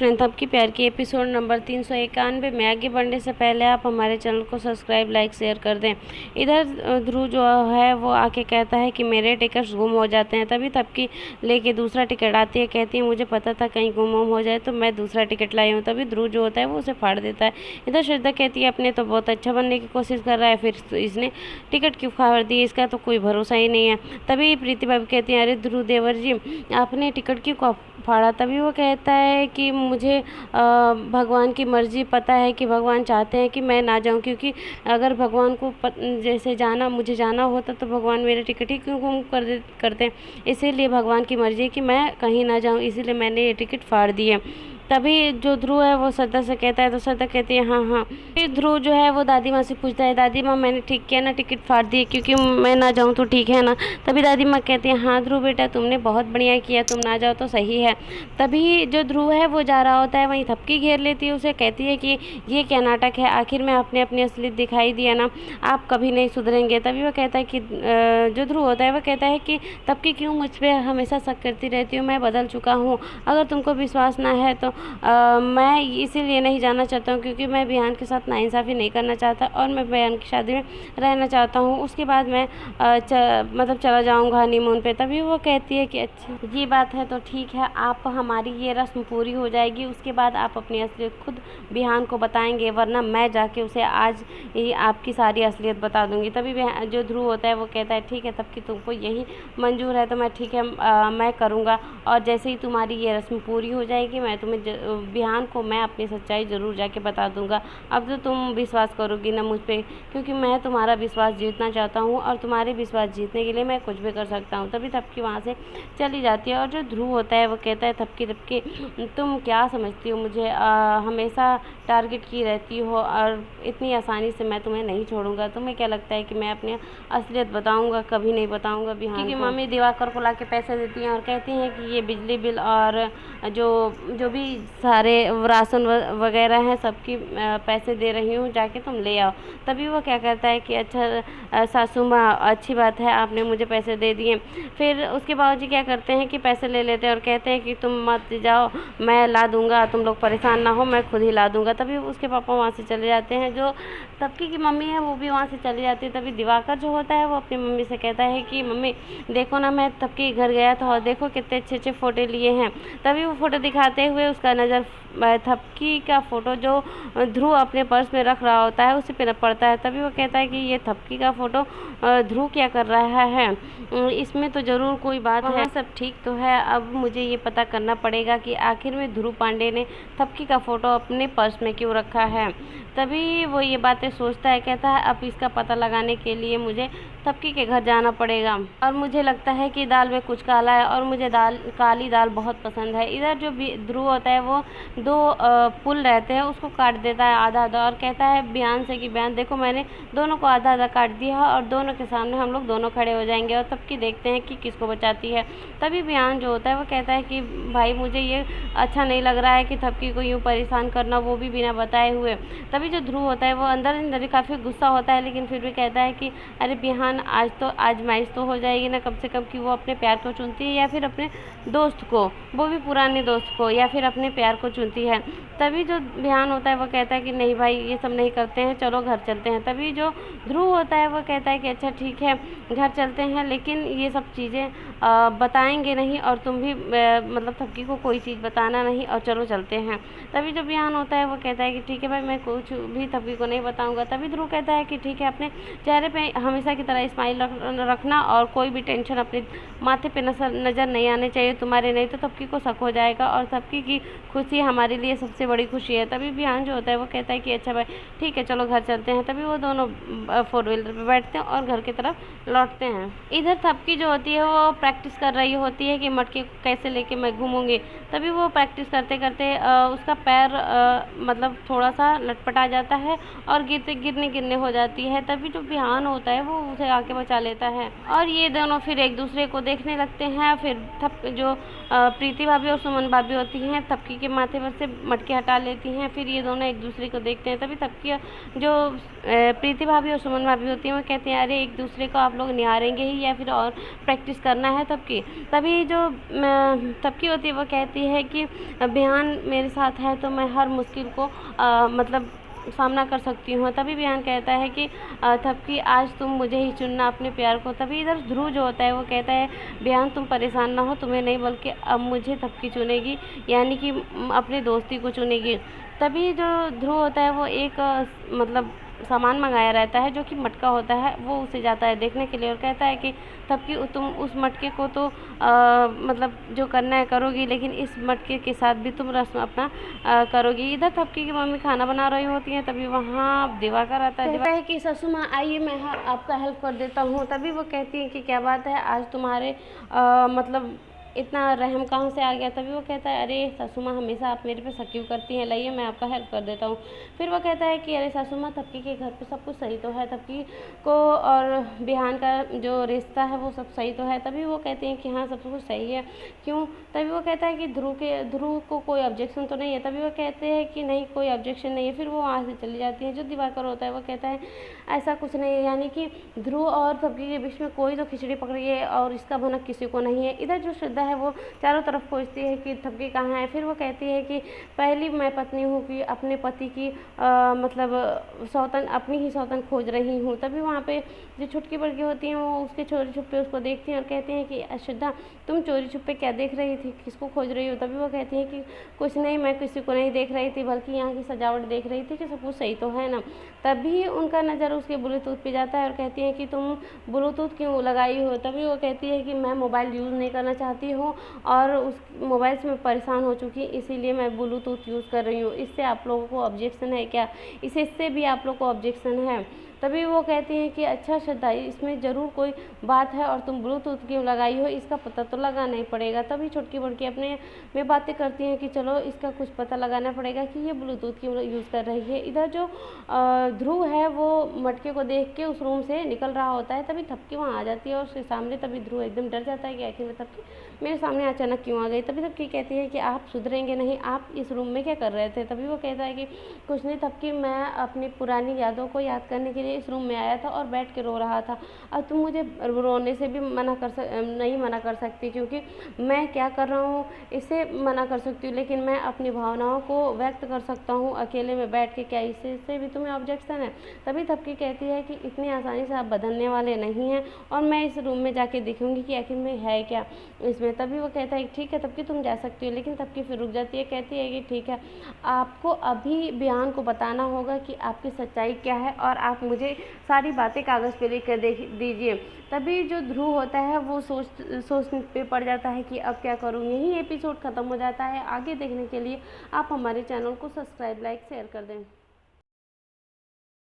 Friend, आपकी प्यार की एपिसोड नंबर 391 में आगे बढ़ने से पहले आप हमारे चैनल को सब्सक्राइब, लाइक, शेयर कर दें। इधर ध्रुव जो है वो आके कहता है कि मेरे टिकट्स गुम हो जाते हैं। तभी तबकी लेके दूसरा टिकट आती है, कहती है मुझे पता था कहीं गुम हो जाए तो मैं दूसरा टिकट लाई हूँ। तभी ध्रुव जो होता है वो उसे फाड़ देता है। इधर श्रद्धा कहती है अपने तो बहुत अच्छा बनने की कोशिश कर रहा है, फिर इसने टिकट क्यों फाड़ दी, इसका तो कोई भरोसा ही नहीं है। तभी प्रीति भाभी कहती है अरे ध्रुव देवर जी, आपने टिकट क्यों फाड़ा। तभी वो कहता है कि मुझे भगवान की मर्ज़ी पता है कि भगवान चाहते हैं कि मैं ना जाऊं, क्योंकि अगर भगवान को जैसे मुझे जाना होता तो भगवान मेरे टिकट ही क्यों गुम करते। इसीलिए भगवान की मर्ज़ी है कि मैं कहीं ना जाऊं, इसीलिए मैंने ये टिकट फाड़ दी है। तभी जो ध्रुव है वो श्रद्धा से कहता है तो श्रद्धा कहती है हाँ हाँ। फिर ध्रुव जो है वो दादी माँ से पूछता है दादी माँ मैंने ठीक किया ना, टिकट फाड़ दिए क्योंकि मैं ना जाऊँ तो ठीक है ना। तभी दादी माँ कहती है हाँ ध्रुव बेटा तुमने बहुत बढ़िया किया, तुम ना जाओ तो सही है। तभी जो ध्रुव है वो जा रहा होता है, वहीं थपकी घेर लेती है उसे, कहती है कि ये क्या नाटक है, आखिर में आपने अपनी असलियत दिखाई दिया ना, आप कभी नहीं सुधरेंगे। तभी वो कहता है कि जो ध्रुव होता है वो कहता है कि थपकी क्यों मुझ पर हमेशा शक करती रहती हूँ, मैं बदल चुका हूँ। अगर तुमको विश्वास ना है तो मैं इसीलिए नहीं जाना चाहता हूँ क्योंकि मैं बिहान के साथ नाइंसाफ़ी नहीं करना चाहता और मैं बिहान की शादी में रहना चाहता हूँ। उसके बाद मैं मतलब चला जाऊँगा हनीमून पे। तभी वो कहती है कि अच्छा ये बात है तो ठीक है, आप हमारी ये रस्म पूरी हो जाएगी, उसके बाद आप अपनी असलियत खुद बिहान को बताएंगे, वरना मैं जाके उसे आज ही आपकी सारी असलियत बता दूँगी। तभी जो ध्रुव होता है वो कहता है ठीक है तब कि तुमको यही मंजूर है तो मैं ठीक है मैं करूँगा, और जैसे ही तुम्हारी ये रस्म पूरी हो जाएगी मैं तुम्हें बिहान को मैं अपनी सच्चाई ज़रूर जाके बता दूंगा। अब तो तुम विश्वास करोगी ना मुझ पे, क्योंकि मैं तुम्हारा विश्वास जीतना चाहता हूँ और तुम्हारे विश्वास जीतने के लिए मैं कुछ भी कर सकता हूँ। तभी थपकी वहाँ से चली जाती है और जो ध्रुव होता है वो कहता है थपकी तुम क्या समझती हो मुझे, हमेशा टारगेट की रहती हो और इतनी आसानी से मैं तुम्हें नहीं छोड़ूंगा। तुम्हें क्या लगता है कि मैं अपनी असलियत बताऊँगा? कभी नहीं बताऊँगा बिहान को। क्योंकि मम्मी दिवाकर को ला के पैसे देती हैं और कहती हैं कि ये बिजली बिल और जो भी सारे राशन वगैरह हैं सबकी पैसे दे रही हूँ, जाके तुम ले आओ। तभी वो क्या करता है कि अच्छा सासू माँ अच्छी बात है आपने मुझे पैसे दे दिए। फिर उसके बाबूजी क्या करते हैं कि पैसे ले लेते हैं और कहते हैं कि तुम मत जाओ, मैं ला दूंगा, तुम लोग परेशान ना हो, मैं खुद ही ला दूंगा। तभी उसके पापा वहाँ से चले जाते हैं, जो तबकी की मम्मी है वो भी वहाँ से चली जाती है। तभी दिवाकर जो होता है वो अपनी मम्मी से कहता है कि मम्मी देखो ना, मैं तबकी के घर गया था और देखो कितने अच्छे अच्छे फ़ोटो लिए हैं। तभी वो फ़ोटो दिखाते हुए उसका नज़र थपकी का फ़ोटो जो ध्रुव अपने पर्स में रख रहा होता है उसी पे पड़ता है। तभी वो कहता है कि ये थपकी का फ़ोटो ध्रुव क्या कर रहा है, इसमें तो ज़रूर कोई बात है। सब ठीक तो है, अब मुझे ये पता करना पड़ेगा कि आखिर में ध्रुव पांडे ने थपकी का फ़ोटो अपने पर्स में क्यों रखा है। तभी वो ये बातें सोचता है, कहता है अब इसका पता लगाने के लिए मुझे थपकी के घर जाना पड़ेगा, और मुझे लगता है कि दाल में कुछ काला है और मुझे काली दाल बहुत पसंद है। इधर जो ध्रुव होता है वो दो पुल रहते हैं उसको काट देता है आधा आधा और कहता है बिहान से कि बिहान देखो मैंने दोनों को आधा आधा काट दिया है और दोनों के सामने हम लोग दोनों खड़े हो जाएंगे और तबकी देखते हैं कि किसको बचाती है। तभी बिहान जो होता है वो कहता है कि भाई मुझे ये अच्छा नहीं लग रहा है कि थपकी को यूँ परेशान करना, वो भी बिना बताए हुए। तभी जो ध्रुव होता है वो अंदर अंदर काफ़ी गुस्सा होता है, लेकिन फिर भी कहता है कि अरे बिहान आज तो आजमाइश तो हो जाएगी ना कम से कम, कि वो अपने प्यार को चुनती है या फिर अपने दोस्त को, वो भी पुराने दोस्त को, या फिर अपने प्यार को चुनती है। तभी जो बिहान होता है वो कहता है कि नहीं भाई ये सब नहीं करते हैं, चलो घर चलते हैं। तभी जो ध्रुव होता है वो कहता है कि अच्छा ठीक है घर चलते हैं, लेकिन ये सब चीज़ें बताएंगे नहीं और तुम भी मतलब थपकी को कोई चीज़ बताना नहीं और चलो चलते हैं। तभी जो बिहान होता है वो कहता है कि ठीक है भाई मैं कुछ भी थपकी को नहीं बताऊँगा। तभी ध्रुव कहता है कि ठीक है अपने चेहरे पर हमेशा की तरह स्माइल रखना और कोई भी टेंशन अपने माथे पे नज़र नहीं आने चाहिए तुम्हारे, नहीं तो थपकी को शक हो जाएगा और थपकी की खुशी हमारे लिए सबसे बड़ी खुशी है। तभी बिहान जो होता है वो कहता है कि अच्छा भाई ठीक है चलो घर चलते हैं। तभी वो दोनों 4 व्हीलर पे बैठते हैं और घर की तरफ लौटते हैं। इधर थपकी जो होती है वो प्रैक्टिस कर रही होती है कि मटके को कैसे लेके मैं घूमूंगी। तभी वो प्रैक्टिस करते करते उसका पैर मतलब थोड़ा सा लटपटा जाता है और गिरने हो जाती है। तभी जो बिहान होता है वो उसे आके बचा लेता है और ये दोनों फिर एक दूसरे को देखने लगते हैं। फिर जो प्रीति भाभी और सुमन भाभी होती हैं थपकी के माथे पर से मटके हटा लेती हैं। फिर ये दोनों एक दूसरे को देखते हैं। तभी थपकी जो प्रीति भाभी और सुमन भाभी होती हैं वो कहती हैं, अरे एक दूसरे को आप लोग निहारेंगे ही या फिर और प्रैक्टिस करना है थपकी। तभी जो थपकी होती है वो कहती है कि बिहान मेरे साथ है तो मैं हर मुश्किल को मतलब सामना कर सकती हूँ। तभी बिहान कहता है कि थपकी आज तुम मुझे ही चुनना अपने प्यार को। तभी इधर ध्रुव जो होता है वो कहता है, बिहान तुम परेशान ना हो, तुम्हें नहीं बल्कि अब मुझे थपकी चुनेगी, यानी कि अपने दोस्ती को चुनेगी। तभी जो ध्रुव होता है वो एक मतलब सामान मंगाया रहता है जो कि मटका होता है, वो उसे जाता है देखने के लिए और कहता है कि थपकी तुम उस मटके को तो मतलब जो करना है करोगी, लेकिन इस मटके के साथ भी तुम रस्म अपना करोगी। इधर थपकी की मम्मी खाना बना रही होती हैं। तभी वहाँ दिवाकर आता है। कहता है कि सासू माँ आइए, मैं आपका हेल्प कर देता हूँ। तभी वो कहती है कि क्या बात है, आज तुम्हारे मतलब इतना रहम कहाँ से आ गया। तभी वो कहता है, अरे सासू माँ हमेशा आप मेरे पे शक क्यों करती हैं, लाइए मैं आपका हेल्प कर देता हूँ। फिर वो कहता है कि अरे सासू माँ, थपकी के घर पे सब कुछ सही तो है, थपकी को और बिहान का जो रिश्ता है वो सब सही तो है। तभी वो कहते हैं कि हाँ सब कुछ सही है। क्यों? तभी वो कहता है कि ध्रुव को कोई ऑब्जेक्शन तो नहीं है। तभी वो कहते हैं कि नहीं कोई ऑब्जेक्शन नहीं है। फिर वो वहाँ से चली जाती है। जो दिवाकर होता है वो कहता है ऐसा कुछ नहीं है, यानी कि ध्रुव और थपकी के बीच में कोई तो खिचड़ी पक रही है और इसका भनक किसी को नहीं है। इधर जो श्रद्धा है वो चारों तरफ खोजती है कि थपकी कहाँ है। फिर वो कहती है कि पहली मैं पत्नी हूँ कि अपने पति की मतलब सौतन अपनी ही सौतन खोज रही हूँ। तभी वहाँ पे जो छुटकी बड़की होती हैं वो उसके चोरी छुपे उसको देखती हैं और कहती हैं कि श्रद्धा तुम चोरी छुपे क्या देख रही थी, किसको खोज रही हो। तभी वो कहती है कि कुछ नहीं, मैं किसी को नहीं देख रही थी, बल्कि यहाँ की सजावट देख रही थी कि सब कुछ सही तो है ना। तभी उनका नज़र उसके ब्लूटूथ पे जाता है और कहती है कि तुम ब्लूटूथ क्यों लगाई हो। तभी वो कहती है कि मैं मोबाइल यूज़ नहीं करना चाहती हूँ और उस मोबाइल से मैं परेशान हो चुकी, इसीलिए मैं ब्लूटूथ यूज़ कर रही हूँ। इससे आप लोगों को ऑब्जेक्शन है क्या? इससे भी आप लोग को ऑब्जेक्शन है। तभी वो कहती हैं कि अच्छा श्रद्धा, इसमें ज़रूर कोई बात है और तुम ब्लूटूथ क्यों लगाई हो, इसका पता तो लगाना ही पड़ेगा। तभी छुटकी बड़की अपने में बातें करती हैं कि चलो इसका कुछ पता लगाना पड़ेगा कि ये ब्लूटूथ क्यों यूज़ कर रही है। इधर जो ध्रुव है वो मटके को देख के उस रूम से निकल रहा होता है। तभी थपकी वहाँ आ जाती है और उसके सामने। तभी ध्रुव एकदम डर जाता है कि आखिर में थपकी मेरे सामने अचानक क्यों आ गई। तभी थपकी कहती है कि आप सुधरेंगे नहीं, आप इस रूम में क्या कर रहे थे। तभी वो कहता है कि कुछ नहीं थपकी, मैं अपनी पुरानी यादों को याद करने के लिए इस रूम में आया था और बैठ के रो रहा था। अब तुम मुझे रोने से भी नहीं मना कर सकती, क्योंकि मैं क्या कर रहा हूँ इससे मना कर सकती हूँ, लेकिन मैं अपनी भावनाओं को व्यक्त कर सकता हूँ अकेले में बैठ के। क्या इससे भी तुम्हें ऑब्जेक्शन है? तभी थपकी कहती है कि इतनी आसानी से आप बदलने वाले नहीं हैं और मैं इस रूम में जाके देखूंगी कि आखिर में है क्या इसमें। तभी वो कहता है ठीक है थपकी तुम जा सकती हो, लेकिन थपकी फिर रुक जाती है, कहती है कि ठीक है, आपको अभी बिहान को बताना होगा कि आपकी सच्चाई क्या है और आप मुझे सारी बातें कागज़ पे लिख कर दीजिए। तभी जो ध्रुव होता है वो सोच पे पड़ जाता है कि अब क्या करूँ। यही एपिसोड ख़त्म हो जाता है। आगे देखने के लिए आप हमारे चैनल को सब्सक्राइब, लाइक, शेयर कर दें।